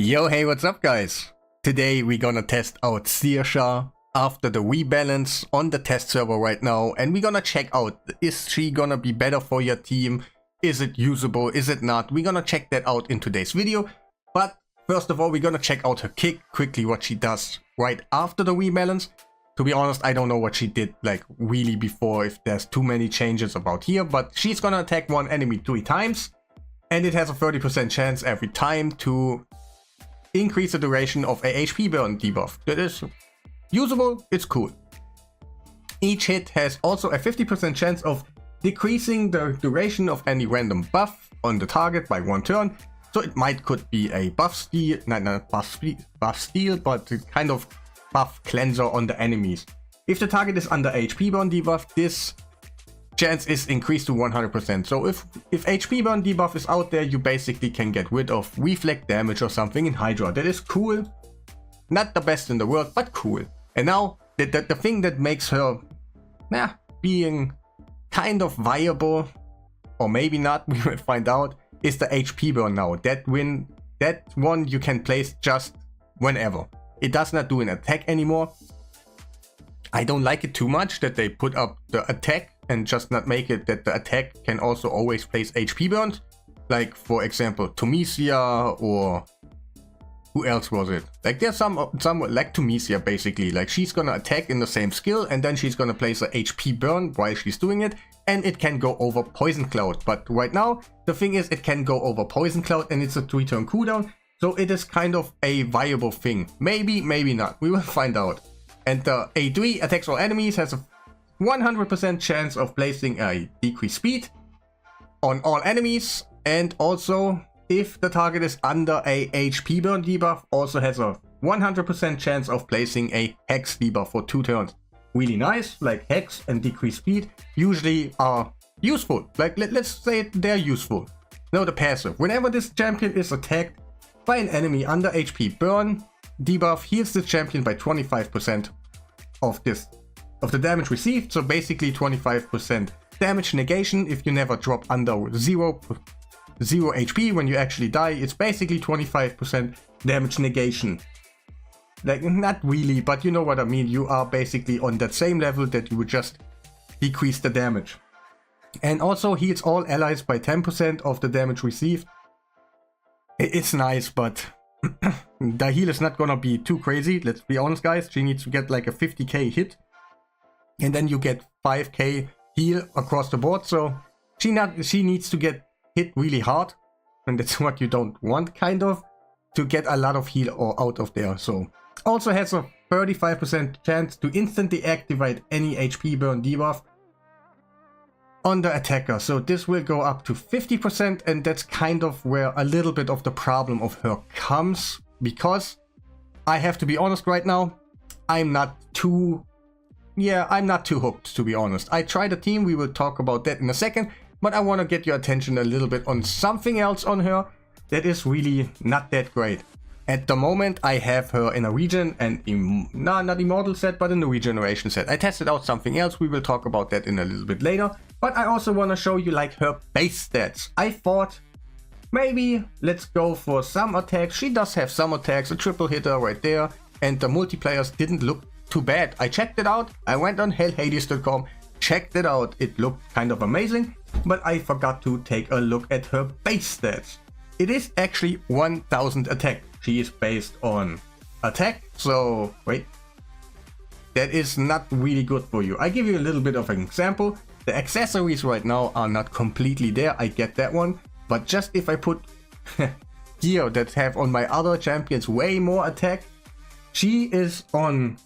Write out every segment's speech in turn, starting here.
Yo, hey, what's up guys? Today we're gonna test out Saoirse after the rebalance on the test server right now, and we're gonna check out, is she gonna be better for your team? Is it usable? Is it not? We're gonna check that out in today's video. But first of all, we're gonna check out her kick, quickly what she does right after the rebalance. To be honest, I don't know what she did like really before, if there's too many changes about here, but she's gonna attack one enemy 3 times, and it has a 30% chance every time to increase the duration of a HP burn debuff. That is usable, it's cool. Each hit has also a 50% chance of decreasing the duration of any random buff on the target by 1 turn. So it could be a buff steal, not buff steal, but kind of buff cleanser on the enemies. If the target is under HP burn debuff, this chance is increased to 100%. So if HP burn debuff is out there, you basically can get rid of reflect damage or something in Hydra. That is cool. Not the best in the world, but cool. And now the thing that makes her being kind of viable, or maybe not, we will find out, is the HP burn now. That one you can place just whenever. It does not do an attack anymore. I don't like it too much that they put up the attack and just not make it that the attack can also always place HP burns. Like for example Tunisia, or who else was it? Like there's some like Tunisia basically. Like she's gonna attack in the same skill and then she's gonna place a HP burn while she's doing it, and it can go over Poison Cloud. But right now the thing is, it can go over Poison Cloud and it's a 3-turn cooldown. So it is kind of a viable thing. Maybe, maybe not. We will find out. And the A3 attacks all enemies, has a 100% chance of placing a decreased speed on all enemies. And also, if the target is under a HP burn debuff, also has a 100% chance of placing a hex debuff for 2 turns. Really nice. Like hex and decreased speed usually are useful. Like let's say they're useful. Now the passive. Whenever this champion is attacked by an enemy under HP burn debuff, heals this champion by 25% of the damage received. So basically 25% damage negation. If you never drop under 0 HP when you actually die, it's basically 25% damage negation. Like not really, but you know what I mean. You are basically on that same level that you would just decrease the damage. And also heals all allies by 10% of the damage received. It's nice, but the heal is not gonna be too crazy. Let's be honest guys, she needs to get like a 50k hit, and then you get 5k heal across the board. So she needs to get hit really hard, and that's what you don't want, kind of, to get a lot of heal or out of there. So also has a 35% chance to instantly activate any HP burn debuff on the attacker. So this will go up to 50%, and that's kind of where a little bit of the problem of her comes, because I have to be honest right now, I'm not too hooked, to be honest. I tried a team, we will talk about that in a second, but I want to get your attention a little bit on something else on her that is really not that great. At the moment I have her in a regen and not immortal set, but in the regeneration set. I tested out something else, we will talk about that in a little bit later. But I also want to show you like her base stats. I thought maybe let's go for some attacks. She does have some attacks, a triple hitter right there, and the multiplayers didn't look too bad. I checked it out, I went on hellhades.com, checked it out, it looked kind of amazing, but I forgot to take a look at her base stats. It is actually 1000 attack. She is based on attack, so wait, that is not really good for you. I give you a little bit of an example. The accessories right now are not completely there, I get that one, but just if I put gear that have on my other champions way more attack, she is on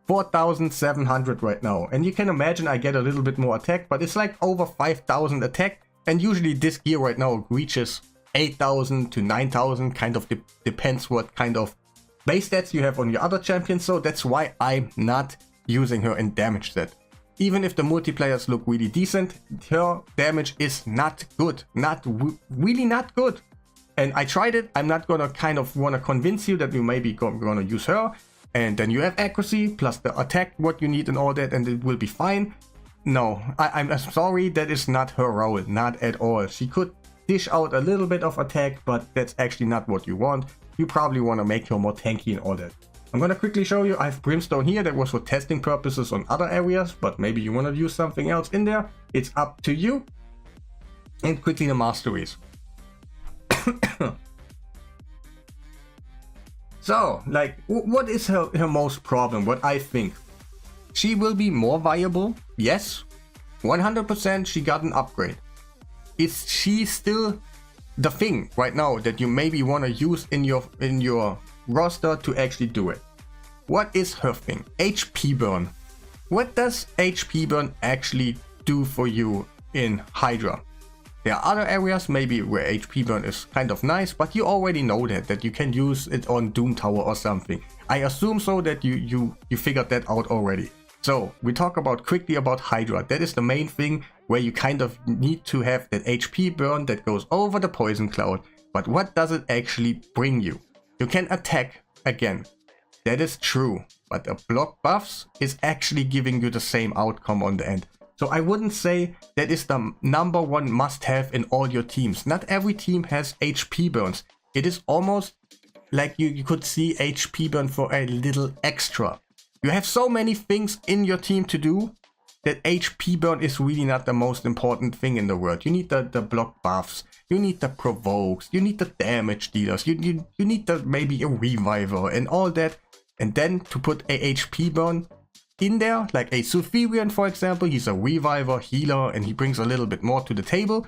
4700 right now, and you can imagine I get a little bit more attack, but it's like over 5000 attack, and usually this gear right now reaches 8000 to 9000, kind of depends what kind of base stats you have on your other champions. So that's why I'm not using her in damage set. Even if the multiplayers look really decent, her damage is not good, really not good. And I tried it. I'm not gonna kind of wanna convince you that you maybe gonna use her, and then you have accuracy plus the attack what you need and all that, and it will be fine. No, I'm sorry, that is not her role, not at all. She could dish out a little bit of attack, but that's actually not what you want. You probably want to make her more tanky and all that. I'm gonna quickly show you. I have Brimstone here that was for testing purposes on other areas, but maybe you want to use something else in there. It's up to you. And quickly the masteries. So, like, what is her most problem? What I think. She will be more viable. Yes. 100% she got an upgrade. Is she still the thing right now that you maybe want to use in your roster to actually do it? What is her thing? HP burn. What does HP burn actually do for you in Hydra? There are other areas maybe where HP burn is kind of nice, but you already know that you can use it on Doom Tower or something. I assume so that you figured that out already. So we talk quickly about Hydra. That is the main thing where you kind of need to have that HP burn that goes over the poison cloud. But what does it actually bring you? You can attack again. That is true, but the block buffs is actually giving you the same outcome on the end. So I wouldn't say that is the #1 must-have in all your teams. Not every team has HP burns. It is almost like you could see HP burn for a little extra. You have so many things in your team to do that HP burn is really not the most important thing in the world. You need the block buffs, you need the provokes, you need the damage dealers, you need maybe a reviver and all that. And then to put a HP burn in there, like a Sulfurion for example, he's a reviver, healer, and he brings a little bit more to the table.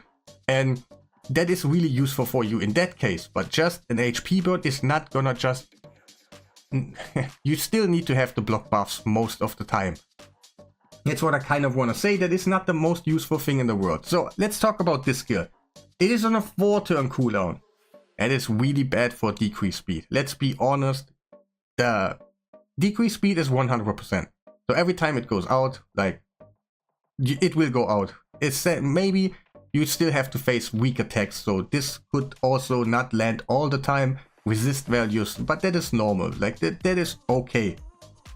And that is really useful for you in that case. But just an HP burn is not gonna just... you still need to have the block buffs most of the time. That's what I kind of want to say. That is not the most useful thing in the world. So let's talk about this skill. It is on a 4-turn cooldown. That is really bad for decrease speed. Let's be honest. The decrease speed is 100%. So every time it goes out, like, it will go out. It's maybe you still have to face weak attacks. So this could also not land all the time. Resist values, but that is normal. Like, that is okay.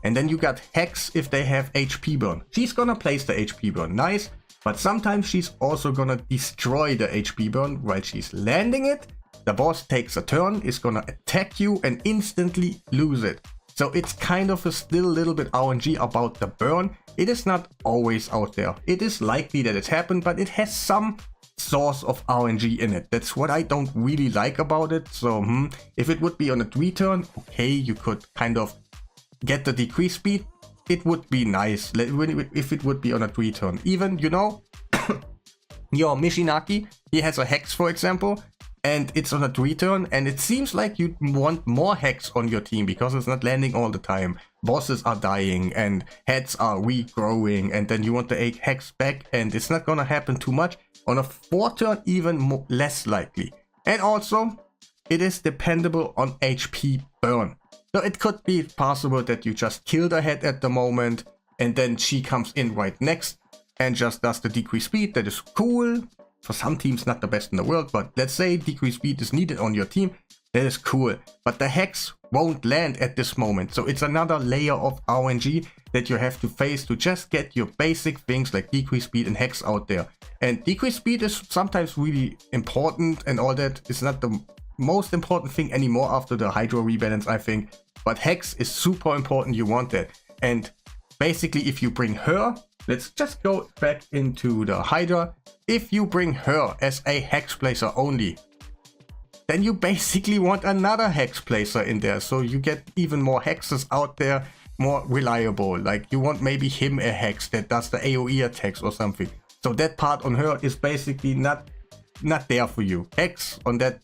And then you got Hex if they have HP burn. She's gonna place the HP burn, nice. But sometimes she's also gonna destroy the HP burn while she's landing it. The boss takes a turn, is gonna attack you and instantly lose it. So it's kind of still a little bit RNG about the burn. It is not always out there. It is likely that it happened, but it has some source of RNG in it. That's what I don't really like about it. So if it would be on a 3-turn, okay, you could kind of get the decrease speed. It would be nice if it would be on a 3-turn. Even, you know, your Mishinaki, he has a Hex for example, and it's on a 3-turn, and it seems like you want more Hex on your team because it's not landing all the time. Bosses are dying and heads are regrowing, and then you want the Hex back, and it's not gonna happen too much. On a 4-turn, even less likely. And also, it is dependable on HP burn. So it could be possible that you just kill the head at the moment, and then she comes in right next and just does the decrease speed. That is cool. For some teams, not the best in the world, but let's say decrease speed is needed on your team. That is cool. But the Hex won't land at this moment. So it's another layer of RNG that you have to face to just get your basic things like decrease speed and Hex out there. And decrease speed is sometimes really important and all that. It's not the most important thing anymore after the Hydra rebalance, I think. But Hex is super important. You want that. And basically, if you bring her, let's just go back into the Hydra. If you bring her as a Hex placer only, then you basically want another Hex placer in there. So you get even more Hexes out there, more reliable. Like you want maybe him a Hex that does the AoE attacks or something. So that part on her is basically not there for you. Hex on that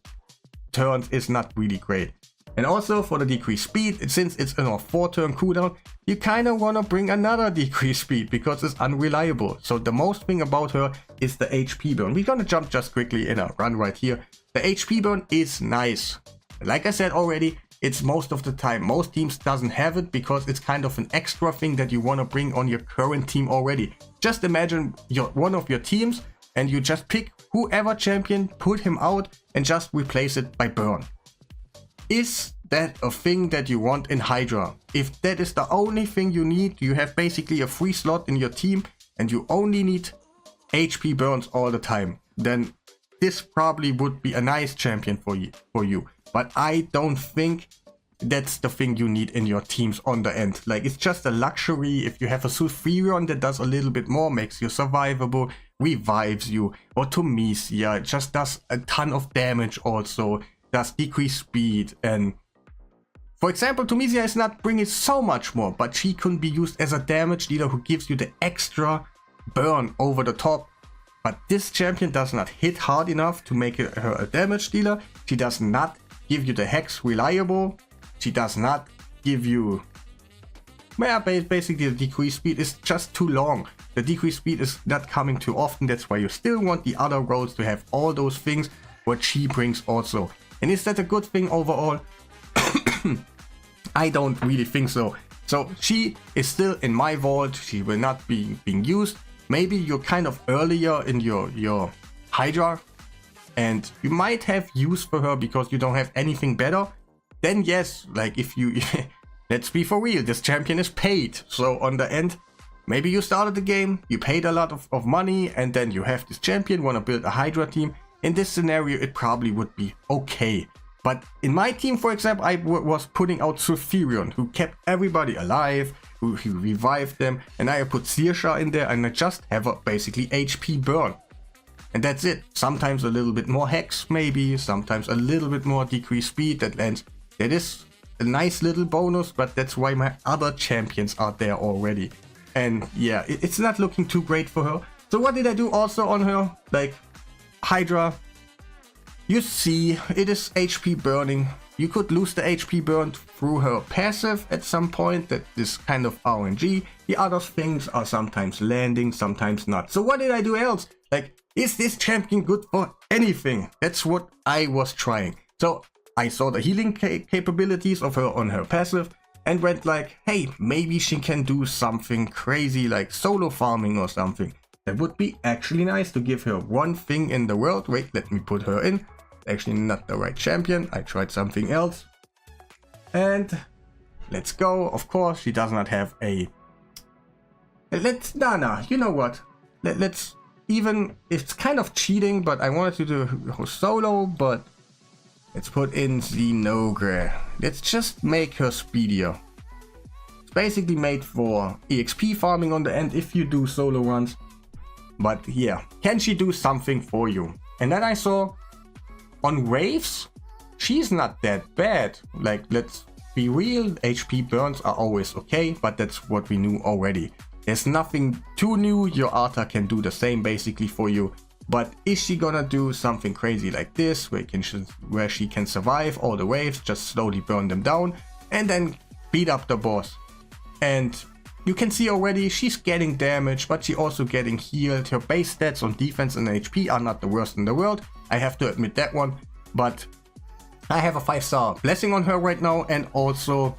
turns is not really great. And also for the decrease speed, since it's in a 4-turn cooldown, you kind of want to bring another decrease speed because it's unreliable. So the most thing about her is the HP burn. We're gonna jump just quickly in a run right here. The HP burn is nice. Like I said already, it's most of the time. Most teams doesn't have it because it's kind of an extra thing that you want to bring on your current team already. Just imagine you're one of your teams and you just pick whoever champion, put him out and just replace it by burn. Is that a thing that you want in Hydra? If that is the only thing you need, you have basically a free slot in your team and you only need HP burns all the time, then this probably would be a nice champion for you. But I don't think that's the thing you need in your teams on the end. Like, it's just a luxury. If you have a Sulfurion that does a little bit more, makes you survivable, revives you, or Tunisia, it just does a ton of damage also, does decrease speed. And for example, Tunisia is not bringing so much more, but she can be used as a damage dealer who gives you the extra burn over the top. But this champion does not hit hard enough to make her a damage dealer. She does not give you the hex reliable. She does not give you, well, basically the decrease speed is just too long. The decrease speed is not coming too often. That's why you still want the other roles to have all those things what she brings also. And is that a good thing overall? I don't really think so. So she is still in my vault. She will not be being used. Maybe you're kind of earlier in your Hydra and you might have use for her because you don't have anything better. Then yes, like if you, let's be for real, this champion is paid. So on the end, maybe you started the game, you paid a lot of money, and then you have this champion, want to build a Hydra team. In this scenario, it probably would be okay. But in my team, for example, I was putting out Sulfurion, who kept everybody alive, who revived them, and I put Saoirse in there, and I just have a basically HP burn. And that's it. Sometimes a little bit more hex, maybe, sometimes a little bit more decreased speed that lands. That is a nice little bonus, but that's why my other champions are there already. And yeah, it's not looking too great for her. So what did I do also on her? Like, Hydra, you see, it is HP burning. You could lose the HP burn through her passive at some point. That is kind of RNG. The other things are sometimes landing, sometimes not. So what did I do else? Like, is this champion good for anything? That's what I was trying. So I saw the healing capabilities of her on her passive and went like, hey, maybe she can do something crazy like solo farming or something. That would be actually nice to give her one thing in the world. Wait, let me put her in. Actually not the right champion. I tried something else. And let's go. Of course, she does not have a... Nah, you know what? Let's even... It's kind of cheating, but I wanted to do her solo, but... Let's put in Zinogre. Let's just make her speedier. It's basically made for EXP farming on the end if you do solo runs. But yeah, can she do something for you? And then I saw on waves, she's not that bad. Like, let's be real, HP burns are always okay, but that's what we knew already. There's nothing too new, your Arta can do the same basically for you. But is she gonna do something crazy like this, where she can survive all the waves, just slowly burn them down, and then beat up the boss? And you can see already she's getting damage, but she also getting healed. Her base stats on defense and HP are not the worst in the world. I have to admit that one. But I have a 5-star blessing on her right now, and also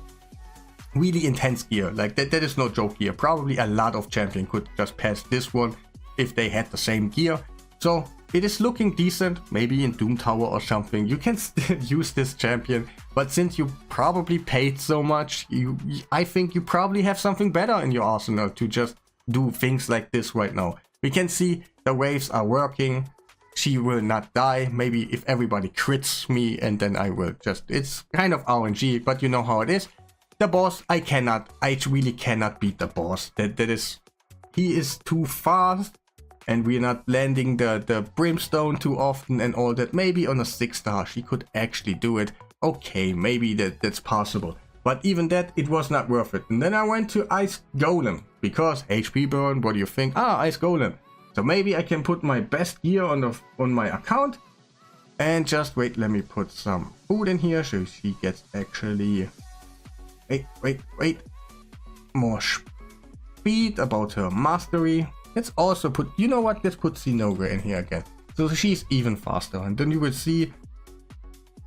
really intense gear. Like that is no joke here. Probably a lot of champions could just pass this one if they had the same gear. So it is looking decent. Maybe in Doom Tower or something you can still use this champion, but since you probably paid so much, I think you probably have something better in your arsenal to just do things like this right now. We can see the waves are working. She will not die. Maybe if everybody crits me, and then I will just... It's kind of RNG, but you know how it is. The boss, I really cannot beat the boss. He is too fast. And we're not landing the brimstone too often and all that. Maybe on a 6-star she could actually do it. Okay, maybe that's possible. But even that, it was not worth it. And then I went to Ice Golem. Because HP burn, what do you think? Ah, Ice Golem. So maybe I can put my best gear on my account. And just wait, let me put some food in here. So she gets actually... Wait. More speed about her mastery. Let's also put, you know what, let's put Zinogre in here again. So she's even faster. And then you will see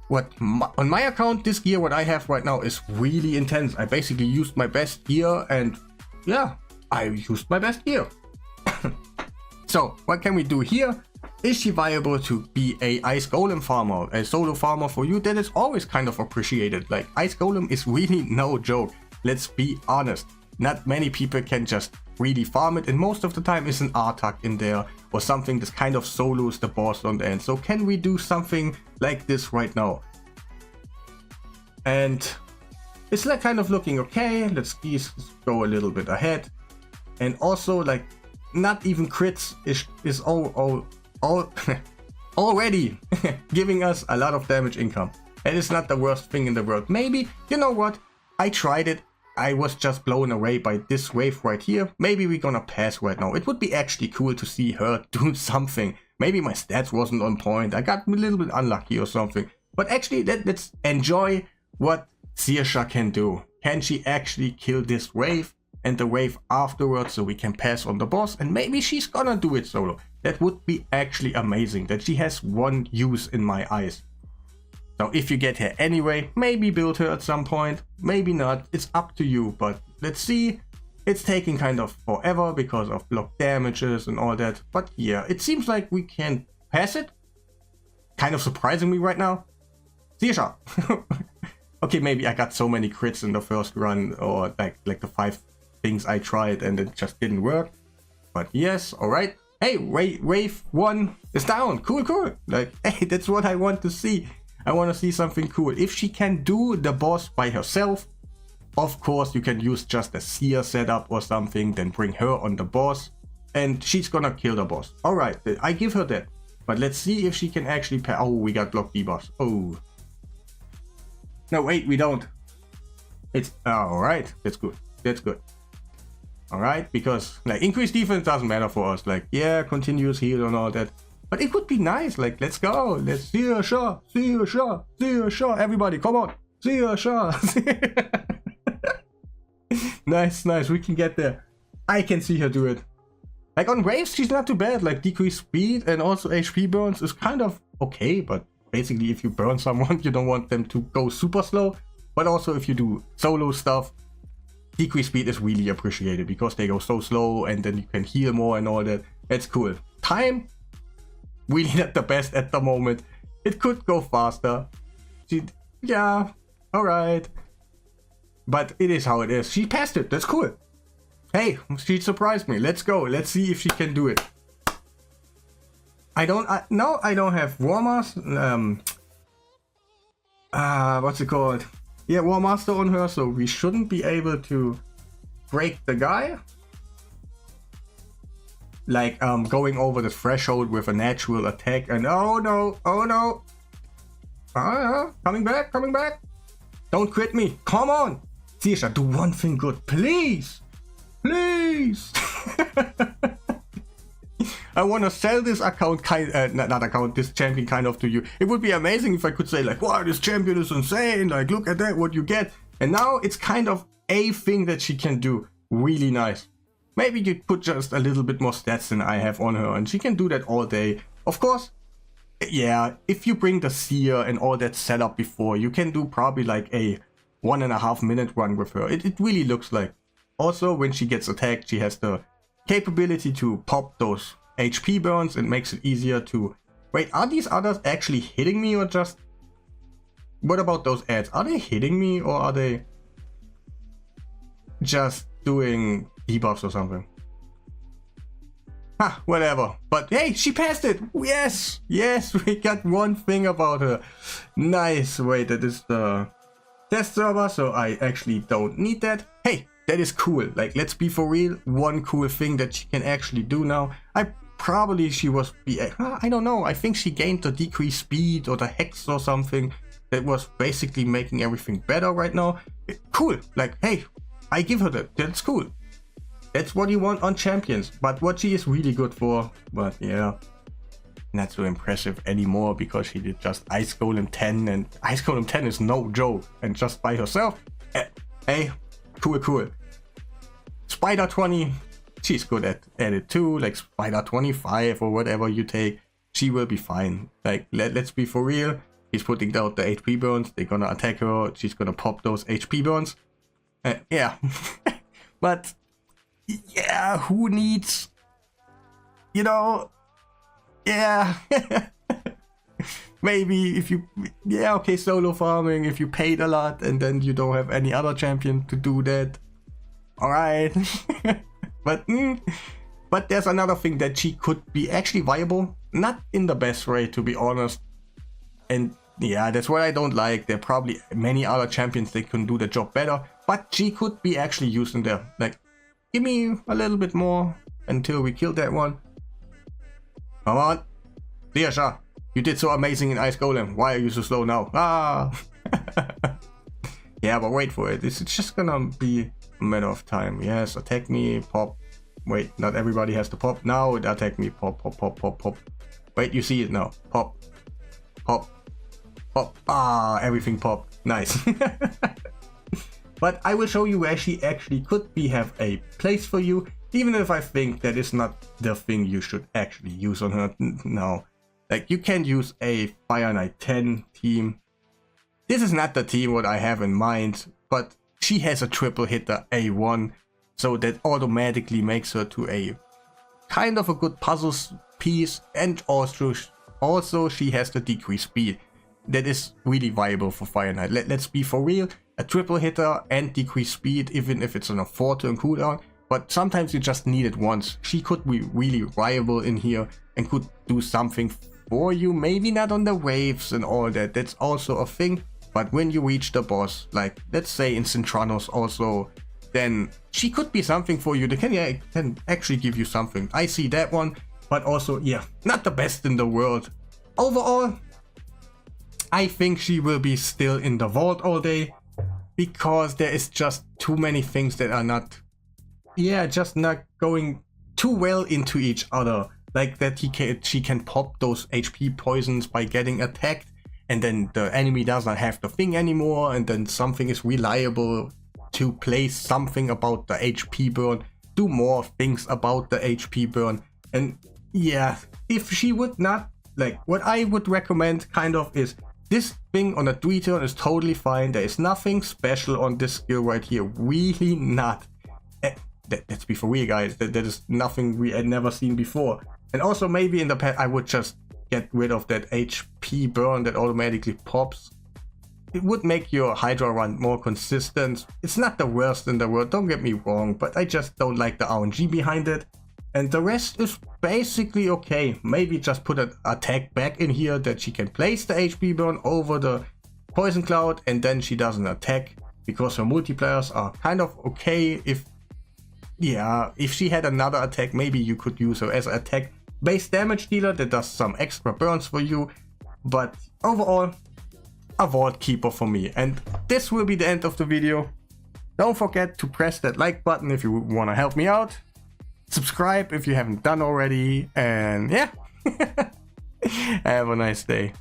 what on my account, this gear, what I have right now is really intense. I basically used my best gear, and yeah, I used my best gear. So what can we do here? Is she viable to be a Ice Golem farmer, a solo farmer for you? That is always kind of appreciated. Like, Ice Golem is really no joke. Let's be honest. Not many people can just really farm it, and most of the time is an attack in there or something that kind of solos the boss on the end. So can we do something like this right now? And it's like kind of looking okay. Let's go a little bit ahead. And also like not even crits is all already giving us a lot of damage income. And it's not the worst thing in the world. Maybe, you know what? I tried it. I was just blown away by this wave right here. Maybe we're gonna pass right now. It would be actually cool to see her do something. Maybe my stats wasn't on point. I got a little bit unlucky or something. But actually, let's enjoy what Saoirse can do. Can she actually kill this wave and the wave afterwards so we can pass on the boss? And maybe she's gonna do it solo. That would be actually amazing. That she has one use in my eyes. So if you get her anyway, maybe build her at some point, maybe not, it's up to you, but let's see. It's taking kind of forever because of block damages and all that, but yeah, it seems like we can pass it. Kind of surprising me right now. Saoirse. Okay, maybe I got so many crits in the first run, or like the 5 things I tried and it just didn't work. But yes, alright. Hey, wave 1 is down, cool. Like, hey, that's what I want to see. I want to see something cool. If she can do the boss by herself, of course you can use just a seer setup or something, then bring her on the boss, and she's gonna kill the boss. Alright, I give her that. But let's see if she can actually oh, we got block debuffs. Oh. No, wait, we don't. It's alright, that's good. That's good. Alright, because like increased defense doesn't matter for us. Like, yeah, continuous heal and all that. But it would be nice, like, let's go, let's see a shot, everybody, come on, see a shot. Nice, we can get there. I can see her do it. Like on waves, she's not too bad, like decreased speed and also HP burns is kind of okay, but basically if you burn someone, you don't want them to go super slow. But also if you do solo stuff, decreased speed is really appreciated because they go so slow and then you can heal more and all that. It's cool. Time, really not the best at the moment. It could go faster. Yeah, alright. But it is how it is. She passed it, that's cool. Hey, she surprised me. Let's go, let's see if she can do it. I don't have War Master, what's it called? Yeah, War Master on her, so we shouldn't be able to break the guy. Like going over the threshold with a natural attack and oh no, coming back, don't crit me, come on, Saoirse, do one thing good, please. I want to sell this account this champion kind of to you. It would be amazing if I could say like, wow, this champion is insane, like look at that, what you get. And now it's kind of a thing that she can do really nice. Maybe you put just a little bit more stats than I have on her and she can do that all day. Of course, yeah, if you bring the seer and all that setup before, you can do probably like a 1.5 minute run with her. It really looks like. Also, when she gets attacked, she has the capability to pop those HP burns and makes it easier to... Wait, are these others actually hitting me or just... What about those ads? Are they hitting me or are they just doing debuffs or something? Ha, whatever. But hey, she passed it! Yes! Yes, we got one thing about her. Nice. Wait, that is the test server, so I actually don't need that. Hey, that is cool. Like, let's be for real. One cool thing that she can actually do now. I don't know. I think she gained the decreased speed or the hex or something that was basically making everything better right now. Cool. Like, hey, I give her that. That's cool. That's what you want on champions. But what she is really good for, but yeah, not so impressive anymore because she did just Ice Golem 10 and Ice Golem 10 is no joke. And just by herself, hey, cool. Spider 20, she's good at it too, like Spider 25 or whatever you take, she will be fine. Like, let's be for real, he's putting out the HP burns, they're gonna attack her, she's gonna pop those HP burns. Yeah, but yeah, who needs, you know, yeah. Maybe if you, yeah, okay, solo farming, if you paid a lot and then you don't have any other champion to do that. Alright. But there's another thing that she could be actually viable, not in the best way to be honest. And yeah, that's what I don't like. There are probably many other champions that can do the job better, but she could be actually used in there. Like, give me a little bit more until we kill that one. Come on, Leasha, you did so amazing in Ice Golem. Why are you so slow now? Ah. Yeah, but wait for it. It's just gonna be a matter of time. Yes, attack me, pop. Wait, not everybody has to pop. Now it attack me, pop, pop, pop, pop, pop. Wait, you see it now. Pop, pop, pop. Ah, everything popped. Nice. But I will show you where she actually could have a place for you, even if I think that is not the thing you should actually use on her now. Like, you can use a Fire Knight 10 team. This is not the team what I have in mind, but she has a triple hitter A1, so that automatically makes her to a kind of a good puzzle piece, and also she has the decreased speed. That is really viable for Fire Knight. Let's be for real, a triple hitter and decreased speed, even if it's on a 4-turn cooldown, but sometimes you just need it once. She could be really viable in here and could do something for you, maybe not on the waves and all that, that's also a thing. But when you reach the boss, like let's say in Cintranos also, then she could be something for you. They can actually give you something. I see that one, but also, yeah, not the best in the world. Overall, I think she will be still in the vault all day, because there is just too many things that are not, yeah, just not going too well into each other. Like that she can pop those HP poisons by getting attacked, and then the enemy does not have the thing anymore, and then something is reliable to place something about the HP burn, do more things about the HP burn. And yeah, if she would not, like, what I would recommend kind of is this thing on a 3-turn is totally fine. There is nothing special on this skill right here, really not. Let's be for real, guys, that is nothing we had never seen before. And also maybe in the past I would just get rid of that HP burn that automatically pops. It would make your Hydra run more consistent. It's not the worst in the world, don't get me wrong, but I just don't like the RNG behind it. And the rest is basically okay. Maybe just put an attack back in here that she can place the HP burn over the poison cloud, and then she doesn't attack, because her multipliers are kind of okay. If she had another attack, maybe you could use her as an attack base damage dealer that does some extra burns for you. But overall, a vault keeper for me. And this will be the end of the video. Don't forget to press that like button if you want to help me out. Subscribe if you haven't done already. And yeah, have a nice day.